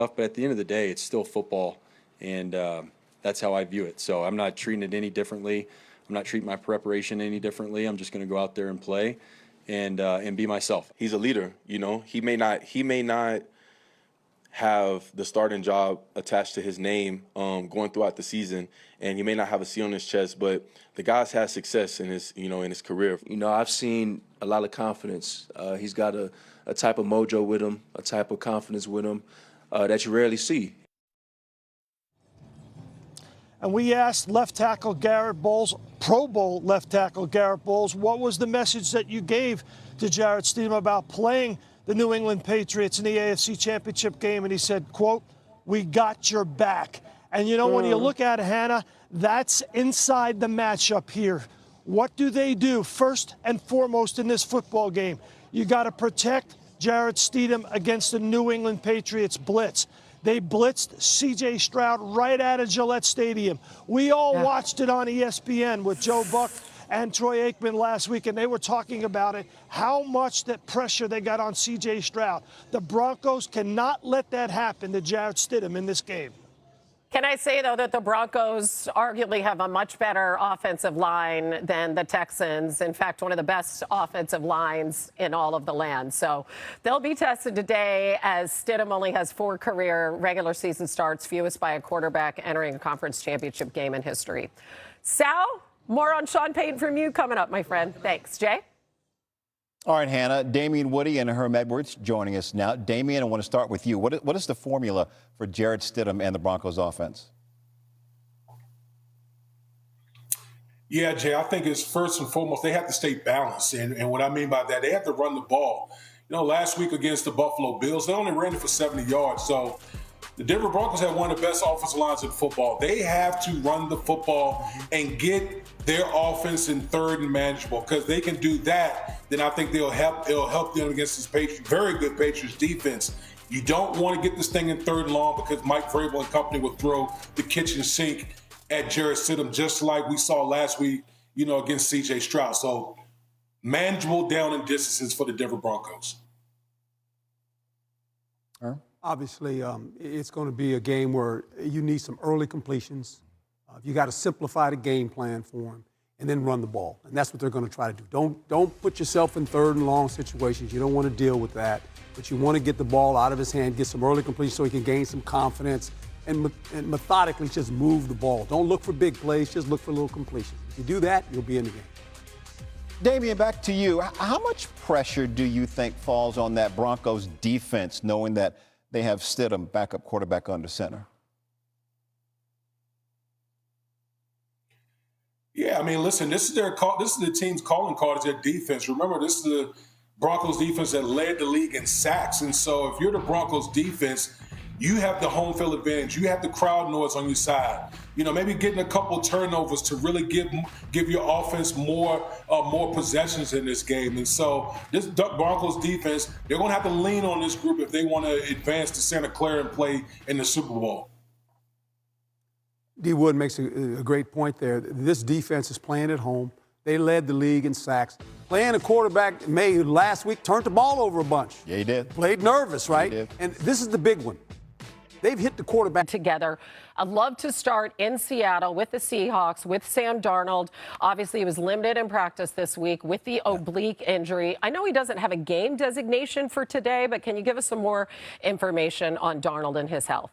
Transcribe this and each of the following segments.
But at the end of the day, it's still football, and that's how I view it. So I'm not treating it any differently. I'm not treating my preparation any differently. I'm just going to go out there and play and be myself. He's a leader, you know. He may not have the starting job attached to his name going throughout the season, and he may not have a C on his chest, but the guy's had success in his career. You know, I've seen a lot of confidence. He's got a type of mojo with him, a type of confidence with him that you rarely see. And we asked left tackle Garrett Bowles, Pro Bowl left tackle Garrett Bowles, what was the message that you gave to Jarrett Stidham about playing the New England Patriots in the AFC Championship game? And he said, quote, "We got your back." And, you know, when you look at it, Hannah, that's inside the matchup here. What do they do first and foremost in this football game? You got to protect Jarrett Stidham against the New England Patriots blitz. They blitzed C.J. Stroud right out of Gillette Stadium. We all watched it on ESPN with Joe Buck and Troy Aikman last week, and they were talking about it, how much that pressure they got on C.J. Stroud. The Broncos cannot let that happen to Jarrett Stidham in this game. Can I say, though, that the Broncos arguably have a much better offensive line than the Texans? In fact, one of the best offensive lines in all of the land. So they'll be tested today as Stidham only has 4 career regular season starts, fewest by a quarterback entering a conference championship game in history. Sal, more on Sean Payton from you coming up, my friend. Thanks. Jay? All right, Hannah, Damian Woody and Herm Edwards joining us now. Damian, I want to start with you. What is the formula for Jarrett Stidham and the Broncos offense? Yeah, Jay, I think it's first and foremost, they have to stay balanced. And what I mean by that, they have to run the ball. You know, last week against the Buffalo Bills, they only ran it for 70 yards. So the Denver Broncos have one of the best offensive lines in football. They have to run the football and get their offense in third and manageable. Because they can do that, then I think it'll help them against this Patriots, very good Patriots defense. You don't want to get this thing in third and long because Mike Vrabel and company will throw the kitchen sink at Jarrett Stidham, just like we saw last week, you know, against C.J. Stroud. So manageable down and distances for the Denver Broncos. Obviously, it's going to be a game where you need some early completions. You got to simplify the game plan for them and then run the ball. And that's what they're going to try to do. Don't put yourself in third and long situations. You don't want to deal with that. But you want to get the ball out of his hand, get some early completion so he can gain some confidence and methodically just move the ball. Don't look for big plays. Just look for little completions. If you do that, you'll be in the game. Damian, back to you. How much pressure do you think falls on that Broncos defense knowing that they have Stidham, backup quarterback, under center? Yeah, I mean, listen, this is the team's calling card, is their defense. Remember, this is the Broncos defense that led the league in sacks. And so if you're the Broncos defense, you have the home field advantage. You have the crowd noise on your side. You know, maybe getting a couple turnovers to really give your offense more possessions in this game. And so this Broncos defense, they're going to have to lean on this group if they want to advance to Santa Clara and play in the Super Bowl. D. Wood makes a great point there. This defense is playing at home. They led the league in sacks. Playing a quarterback May last week turned the ball over a bunch. Yeah, he did. Played nervous, right? He did. And this is the big one. They've hit the quarterback together. I'd love to start in Seattle with the Seahawks, with Sam Darnold. Obviously, he was limited in practice this week with the oblique injury. I know he doesn't have a game designation for today, but can you give us some more information on Darnold and his health?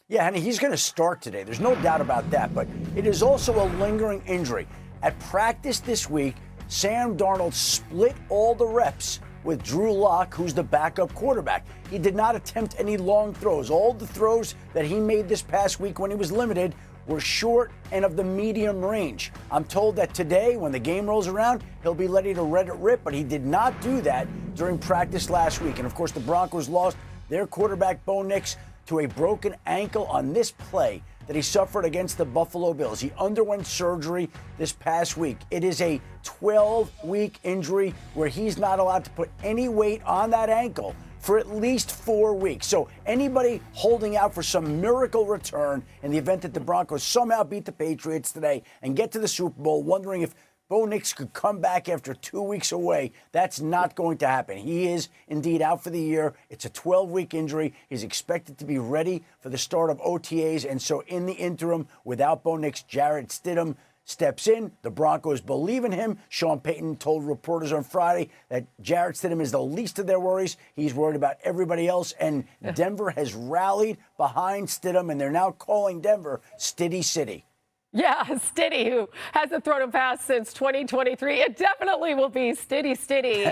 Yeah, and he's going to start today. There's no doubt about that, but it is also a lingering injury. At practice this week, Sam Darnold split all the reps with Drew Lock, who's the backup quarterback. He did not attempt any long throws. All the throws that he made this past week when he was limited were short and of the medium range. I'm told that today, when the game rolls around, he'll be ready to let it rip, but he did not do that during practice last week. And of course, the Broncos lost their quarterback, Bo Nix, to a broken ankle on this play that he suffered against the Buffalo Bills. He underwent surgery this past week. It is a 12-week injury where he's not allowed to put any weight on that ankle for at least 4 weeks. So anybody holding out for some miracle return in the event that the Broncos somehow beat the Patriots today and get to the Super Bowl, wondering if Bo Nix could come back after 2 weeks away. That's not going to happen. He is indeed out for the year. It's a 12-week injury. He's expected to be ready for the start of OTAs. And so in the interim, without Bo Nix, Jarrett Stidham steps in. The Broncos believe in him. Sean Payton told reporters on Friday that Jarrett Stidham is the least of their worries. He's worried about everybody else. And Denver has rallied behind Stidham, and they're now calling Denver Stiddy City. Yeah, Stiddy, who hasn't thrown a pass since 2023. It definitely will be Stiddy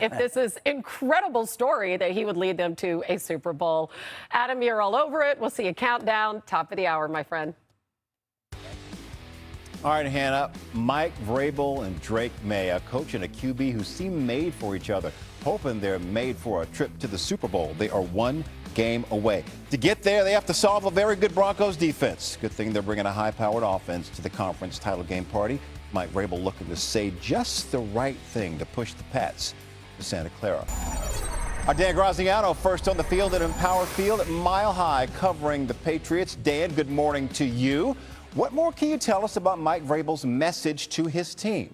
if this is incredible story that he would lead them to a Super Bowl. Adam, you're all over it. We'll see a countdown. Top of the hour, my friend. All right, Hannah, Mike Vrabel and Drake May, a coach and a QB who seem made for each other, hoping they're made for a trip to the Super Bowl. They are one game away. To get there, they have to solve a very good Broncos defense. Good thing they're bringing a high-powered offense to the conference title game party. Mike Vrabel looking to say just the right thing to push the Pats to Santa Clara. Our Dan Graziano first on the field at Empower Field at Mile High covering the Patriots. Dan, good morning to you. What more can you tell us about Mike Vrabel's message to his team?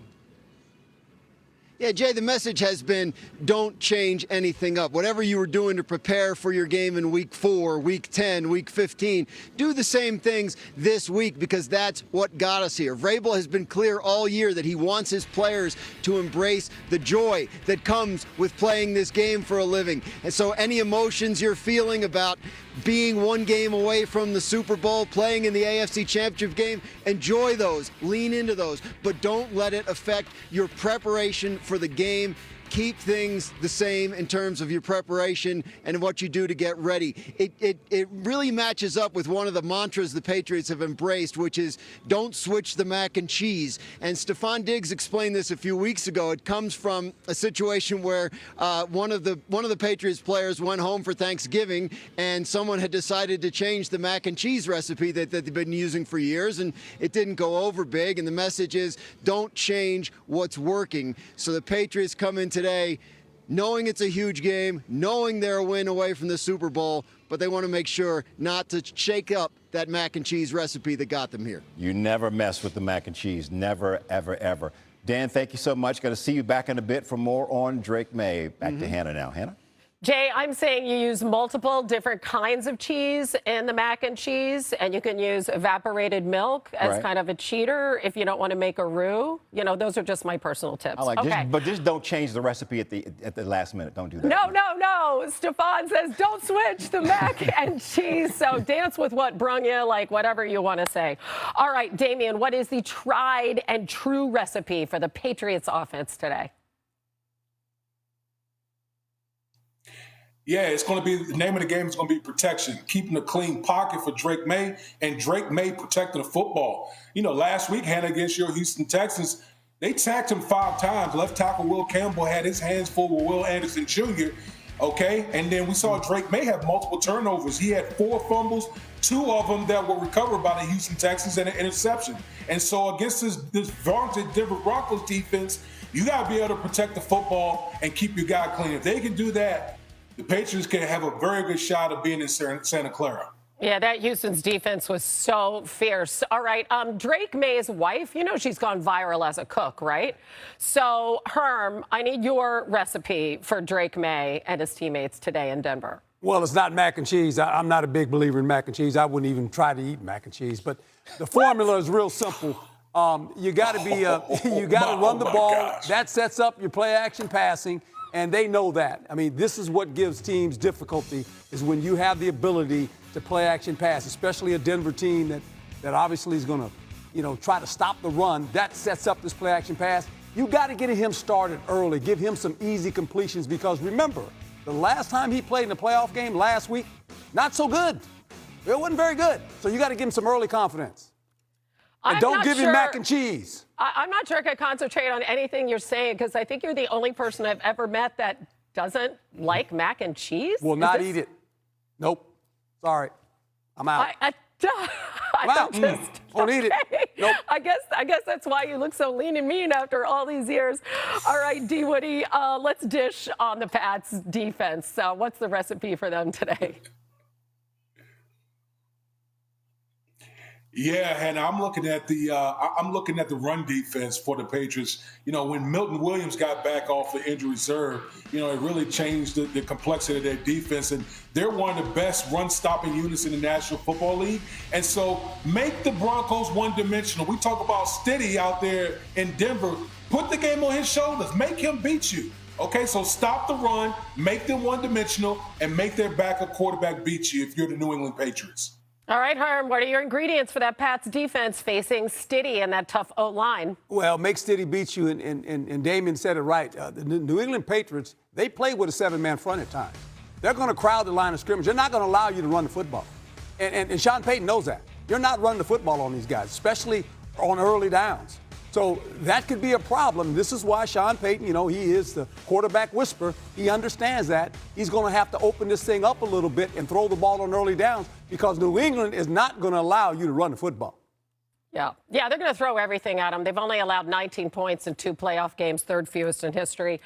Yeah, Jay, the message has been don't change anything up. Whatever you were doing to prepare for your game in week 4, week 10, week 15, do the same things this week because that's what got us here. Vrabel has been clear all year that he wants his players to embrace the joy that comes with playing this game for a living. And so any emotions you're feeling about being one game away from the Super Bowl, playing in the AFC Championship game, enjoy those, lean into those, but don't let it affect your preparation for the game. Keep things the same in terms of your preparation and what you do to get ready. It really matches up with one of the mantras the Patriots have embraced, which is don't switch the mac and cheese. And Stephon Diggs explained this a few weeks ago. It comes from a situation where one of the Patriots players went home for Thanksgiving and someone had decided to change the mac and cheese recipe that they've been using for years, and it didn't go over big. And the message is don't change what's working. So the Patriots come in today knowing it's a huge game, knowing they're a win away from the Super Bowl, but they want to make sure not to shake up that mac and cheese recipe that got them here. You never mess with the mac and cheese. Never, ever, ever. Dan, thank you so much. Got to see you back in a bit for more on Drake May. Back to Hannah now. Hannah? Jay, I'm saying you use multiple different kinds of cheese in the mac and cheese, and you can use evaporated milk as kind of a cheater if you don't want to make a roux. You know, those are just my personal tips. I like but just don't change the recipe at the last minute. Don't do that. No. Stephon says don't switch the mac and cheese. So dance with what brung you, like whatever you want to say. All right, Damian, what is the tried and true recipe for the Patriots offense today? Yeah, it's going to be the name of the game is going to be protection, keeping a clean pocket for Drake May, and Drake May protecting the football. You know, last week, Hannah, against your Houston Texans, they sacked him 5 times. Left tackle Will Campbell had his hands full with Will Anderson Jr., okay? And then we saw Drake May have multiple turnovers. He had 4 fumbles, 2 of them that were recovered by the Houston Texans and an interception. And so against this vaunted Denver Broncos defense, you got to be able to protect the football and keep your guy clean. If they can do that, the Patriots can have a very good shot of being in Santa Clara. Yeah, that Houston's defense was so fierce. All right, Drake May's wife, you know she's gone viral as a cook, right? So, Herm, I need your recipe for Drake May and his teammates today in Denver. Well, it's not mac and cheese. I'm not a big believer in mac and cheese. I wouldn't even try to eat mac and cheese. But the formula is real simple. You got to be, you got to run the ball. Gosh. That sets up your play action passing. And they know that. I mean, this is what gives teams difficulty is when you have the ability to play action pass, especially a Denver team that obviously is going to, you know, try to stop the run. That sets up this play action pass. You got to get him started early. Give him some easy completions because remember, the last time he played in a playoff game last week, not so good. It wasn't very good. So you got to give him some early confidence. And don't give him mac and cheese. I'm not sure I could concentrate on anything you're saying because I think you're the only person I've ever met that doesn't like mac and cheese. Will not eat it. Nope. Sorry. I'm out. Won't eat it. Nope. I guess that's why you look so lean and mean after all these years. All right, D. Woody, let's dish on the Pats defense. What's the recipe for them today? Yeah, Hannah, I'm looking at the run defense for the Patriots. You know, when Milton Williams got back off the injury reserve, you know, it really changed the complexity of their defense, and they're one of the best run-stopping units in the National Football League. And so, make the Broncos one-dimensional. We talk about Stiddy out there in Denver. Put the game on his shoulders. Make him beat you. Okay, so stop the run, make them one-dimensional, and make their backup quarterback beat you if you're the New England Patriots. All right, Herm, what are your ingredients for that Pats defense facing Stiddy and that tough O-line? Well, make Stiddy beat you, and Damien said it right. The New England Patriots, they play with a seven-man front at times. They're going to crowd the line of scrimmage. They're not going to allow you to run the football. And Sean Payton knows that. You're not running the football on these guys, especially on early downs. So that could be a problem. This is why Sean Payton, you know, he is the quarterback whisperer. He understands that. He's going to have to open this thing up a little bit and throw the ball on early downs because New England is not going to allow you to run the football. Yeah, they're going to throw everything at them. They've only allowed 19 points in 2 playoff games, third fewest in history.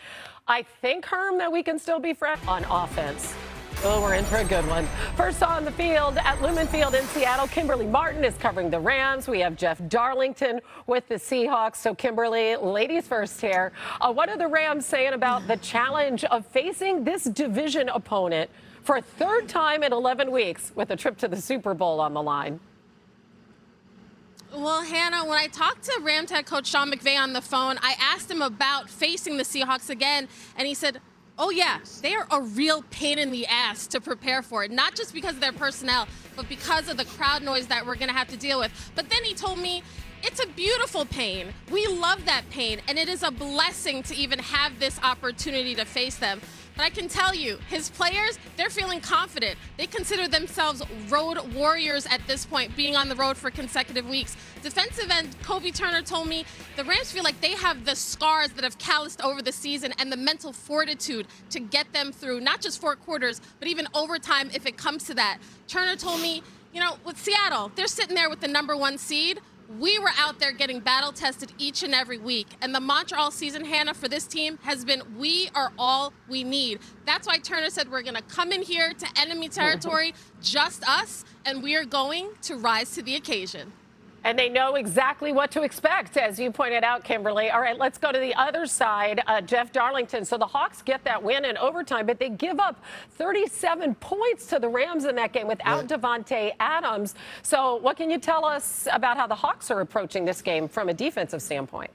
I think, Herm, that we can still be fresh on offense. Oh, we're in for a good one. First on the field at Lumen Field in Seattle, Kimberly Martin is covering the Rams. We have Jeff Darlington with the Seahawks. So, Kimberly, ladies first here. What are the Rams saying about the challenge of facing this division opponent for a third time in 11 weeks with a trip to the Super Bowl on the line? Well, Hannah, when I talked to Rams head coach Sean McVay on the phone, I asked him about facing the Seahawks again, and he said, oh, yeah, they are a real pain in the ass to prepare for it, not just because of their personnel, but because of the crowd noise that we're going to have to deal with. But then he told me it's a beautiful pain. We love that pain, and it is a blessing to even have this opportunity to face them. But I can tell you, his players, they're feeling confident. They consider themselves road warriors at this point, being on the road for consecutive weeks. Defensive end Kobe Turner told me the Rams feel like they have the scars that have calloused over the season and the mental fortitude to get them through not just 4 quarters, but even overtime if it comes to that. Turner told me, you know, with Seattle, they're sitting there with the #1 seed. We were out there getting battle tested each and every week. And the mantra all season, Hannah, for this team has been, we are all we need. That's why Turner said we're going to come in here to enemy territory, just us, and we are going to rise to the occasion. And they know exactly what to expect, as you pointed out, Kimberly. All right, let's go to the other side, Jeff Darlington. So the Hawks get that win in overtime, but they give up 37 points to the Rams in that game without Devontae Adams. So what can you tell us about how the Hawks are approaching this game from a defensive standpoint?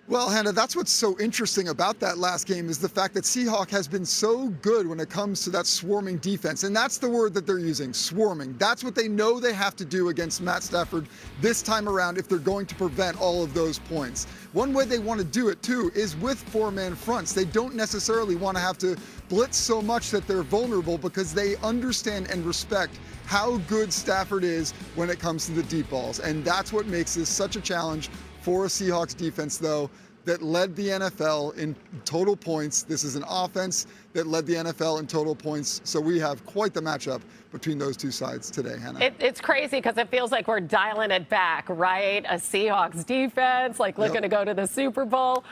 Well, Hannah, that's what's so interesting about that last game is the fact that Seahawks has been so good when it comes to that swarming defense. And that's the word that they're using, swarming. That's what they know they have to do against Matt Stafford this time around if they're going to prevent all of those points. One way they want to do it, too, is with 4-man fronts. They don't necessarily want to have to blitz so much that they're vulnerable because they understand and respect how good Stafford is when it comes to the deep balls. And that's what makes this such a challenge for a Seahawks defense, though, that led the NFL in total points. This is an offense that led the NFL in total points. So we have quite the matchup between those two sides today, Hannah. It's crazy because it feels like we're dialing it back, right? A Seahawks defense, like looking to go to the Super Bowl.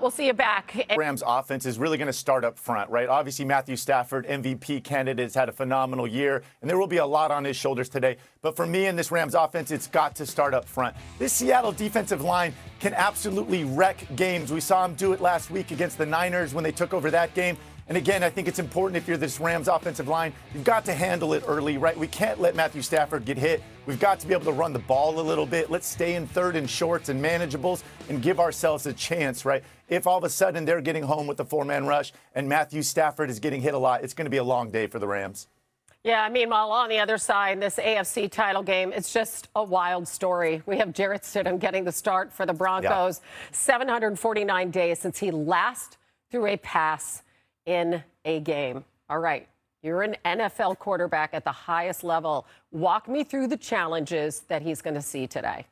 We'll see you back. Rams offense is really going to start up front, right? Obviously, Matthew Stafford, MVP candidate, has had a phenomenal year, and there will be a lot on his shoulders today. But for me in this Rams offense, it's got to start up front. This Seattle defensive line can absolutely wreck games. We saw them do it last week against the Niners when they took over that game. And again, I think it's important if you're this Rams offensive line, you've got to handle it early, right? We can't let Matthew Stafford get hit. We've got to be able to run the ball a little bit. Let's stay in third and shorts and manageables and give ourselves a chance, right? If all of a sudden they're getting home with the 4-man rush and Matthew Stafford is getting hit a lot, it's going to be a long day for the Rams. Yeah, meanwhile, on the other side, this AFC title game, it's just a wild story. We have Jarrett Stidham getting the start for the Broncos. 749 days since he last threw a pass in a game. All right, you're an NFL quarterback at the highest level. Walk me through the challenges that he's going to see today.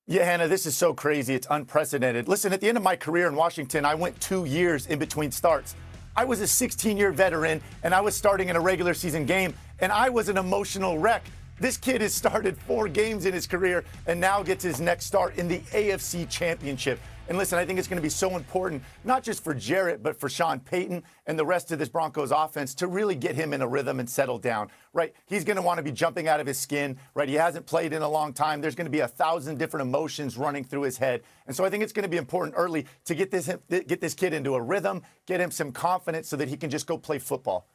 Yeah, Hannah, this is so crazy. It's unprecedented. Listen, at the end of my career in Washington, I went 2 years in between starts. I was a 16-year veteran, and I was starting in a regular season game, and I was an emotional wreck. This kid has started 4 games in his career and now gets his next start in the AFC Championship. And listen, I think it's going to be so important, not just for Jarrett, but for Sean Payton and the rest of this Broncos offense to really get him in a rhythm and settle down, right? He's going to want to be jumping out of his skin, right? He hasn't played in a long time. There's going to be 1,000 different emotions running through his head. And so I think it's going to be important early to get this kid into a rhythm, get him some confidence so that he can just go play football.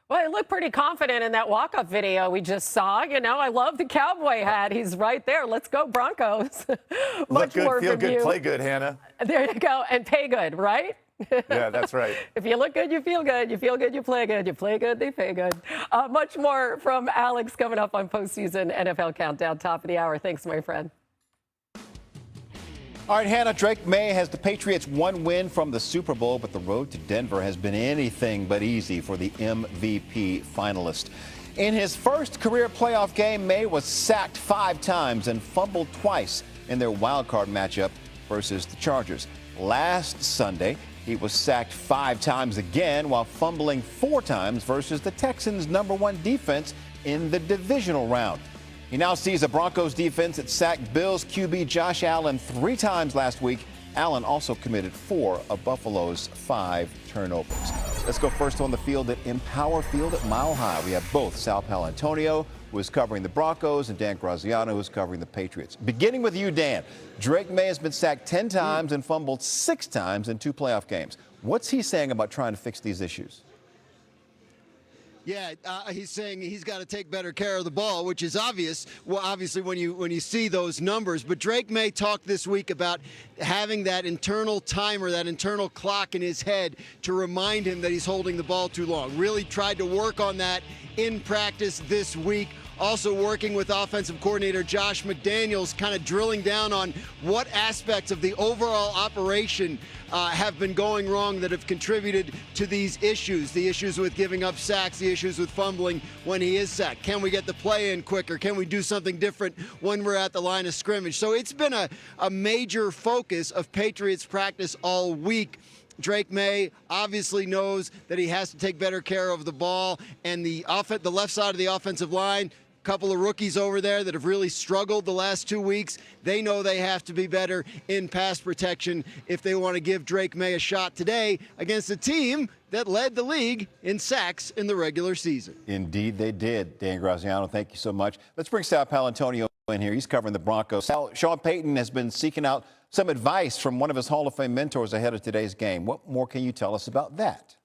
Well, he looked pretty confident in that walk-up video we just saw. You know, I love the cowboy hat. He's right there. Let's go, Broncos. Look good, feel good, play good, Hannah. There you go. And pay good, right? Yeah, that's right. If you look good, you feel good. You feel good, you play good. You play good, they pay good. Much more from Alex coming up on postseason NFL Countdown, top of the hour. Thanks, my friend. All right, Hannah, Drake May has the Patriots 1 win from the Super Bowl, but the road to Denver has been anything but easy for the MVP finalist. In his first career playoff game, May was sacked 5 times and fumbled twice in their wild-card matchup versus the Chargers. Last Sunday, he was sacked 5 times again while fumbling 4 times versus the Texans' #1 defense in the divisional round. He now sees a Broncos defense that sacked Bills QB Josh Allen 3 times last week. Allen also committed 4 of Buffalo's 5 turnovers. Let's go first on the field at Empower Field at Mile High. We have both Sal Paolantonio, who is covering the Broncos, and Dan Graziano, who is covering the Patriots. Beginning with you, Dan. Drake May has been sacked 10 times and fumbled 6 times in 2 playoff games. What's he saying about trying to fix these issues? Yeah, he's saying he's got to take better care of the ball, which is obvious. Well, obviously, when you see those numbers. But Drake May talked this week about having that internal timer, that internal clock in his head to remind him that he's holding the ball too long. Really tried to work on that in practice this week. Also working with offensive coordinator Josh McDaniels, kind of drilling down on what aspects of the overall operation have been going wrong that have contributed to these issues. The issues with giving up sacks, the issues with fumbling when he is sacked. Can we get the play in quicker? Can we do something different when we're at the line of scrimmage? So it's been a major focus of Patriots practice all week. Drake May obviously knows that he has to take better care of the ball, and the left side of the offensive line, couple of rookies over there that have really struggled the last 2 weeks. They know they have to be better in pass protection if they want to give Drake May a shot today against a team that led the league in sacks in the regular season. Indeed, they did. Dan Graziano, thank you so much. Let's bring Sal Paolantonio in here. He's covering the Broncos. Sal, Sean Payton has been seeking out some advice from one of his Hall of Fame mentors ahead of today's game. What more can you tell us about that?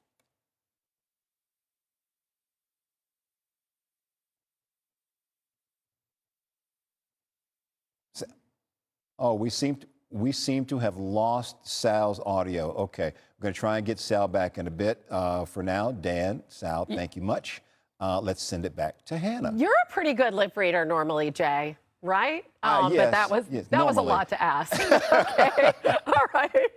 Oh, we seem to have lost Sal's audio. Okay, we're going to try and get Sal back in a bit. For now, Dan, Sal, thank you much. Let's send it back to Hannah. You're a pretty good lip reader normally, Jay, right? Yes, but that was a lot to ask. Okay, all right.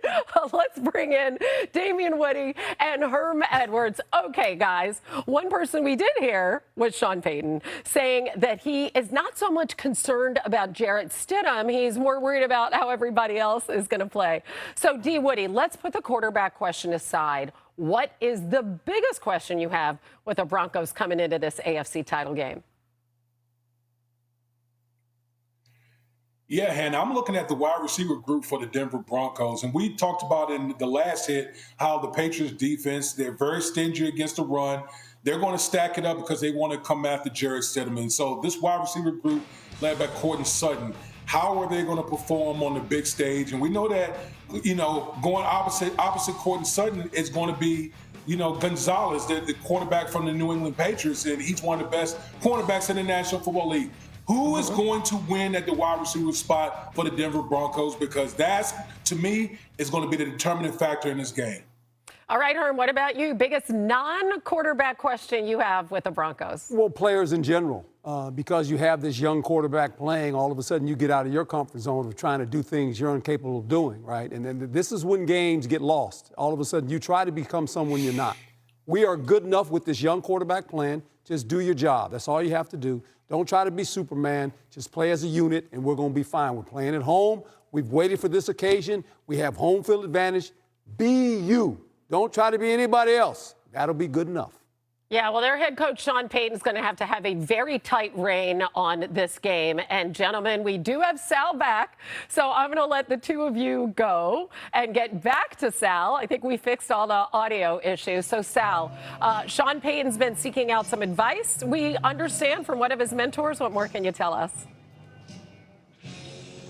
Let's bring in Damian Woody and Herm Edwards. Okay, guys, one person we did hear was Sean Payton saying that he is not so much concerned about Jarrett Stidham. He's more worried about how everybody else is going to play. So, D. Woody, let's put the quarterback question aside. What is the biggest question you have with the Broncos coming into this AFC title game? Yeah, Hannah, I'm looking at the wide receiver group for the Denver Broncos, and we talked about in the last hit how the Patriots defense, they're very stingy against the run. They're going to stack it up because they want to come after Jarrett Stidham. And so this wide receiver group led by Courtland Sutton, how are they going to perform on the big stage? And we know that, going opposite Courtland Sutton is going to be, Gonzalez, the quarterback from the New England Patriots, and he's one of the best cornerbacks in the National Football League. Who is going to win at the wide receiver spot for the Denver Broncos? Because that's, to me, is going to be the determining factor in this game. All right, Herm, what about you? Biggest non-quarterback question you have with the Broncos? Well, players in general. Because you have this young quarterback playing, all of a sudden you get out of your comfort zone of trying to do things you're incapable of doing, right? And then this is when games get lost. All of a sudden you try to become someone you're not. We are good enough with this young quarterback playing. Just do your job. That's all you have to do. Don't try to be Superman. Just play as a unit, and we're going to be fine. We're playing at home. We've waited for this occasion. We have home field advantage. Be you. Don't try to be anybody else. That'll be good enough. Yeah, well, their head coach, Sean Payton, is going to have a very tight rein on this game. And, gentlemen, we do have Sal back, so I'm going to let the two of you go and get back to Sal. I think we fixed all the audio issues. So, Sal, Sean Payton's been seeking out some advice, we understand, from one of his mentors. What more can you tell us?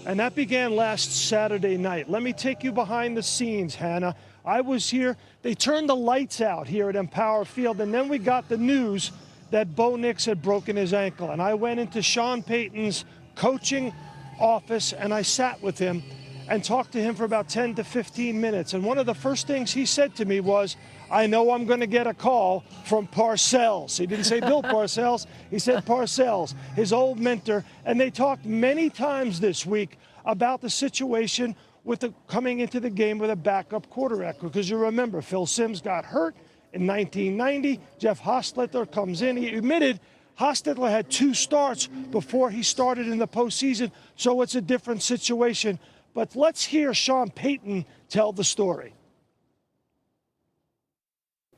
And that began last Saturday night. Let me take you behind the scenes, Hannah. I was here. They turned the lights out here at Empower Field, and then we got the news that Bo Nix had broken his ankle. And I went into Sean Payton's coaching office, and I sat with him and talked to him for about 10 to 15 minutes. And one of the first things he said to me was, I know I'm going to get a call from Parcells. He didn't say Bill Parcells. He said Parcells, his old mentor. And they talked many times this week about the situation with coming into the game with a backup quarterback. Because you remember, Phil Simms got hurt in 1990. Jeff Hostetler comes in. He admitted Hostetler had 2 starts before he started in the postseason, so it's a different situation. But let's hear Sean Payton tell the story.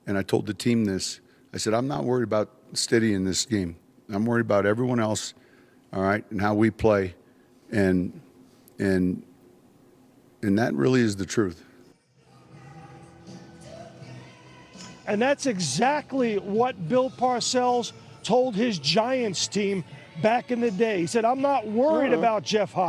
And I told the team this. I said, I'm not worried about Steady in this game. I'm worried about everyone else, all right, and how we play. And that really is the truth. And that's exactly what Bill Parcells told his Giants team back in the day. He said, I'm not worried about Jeff Hostetler.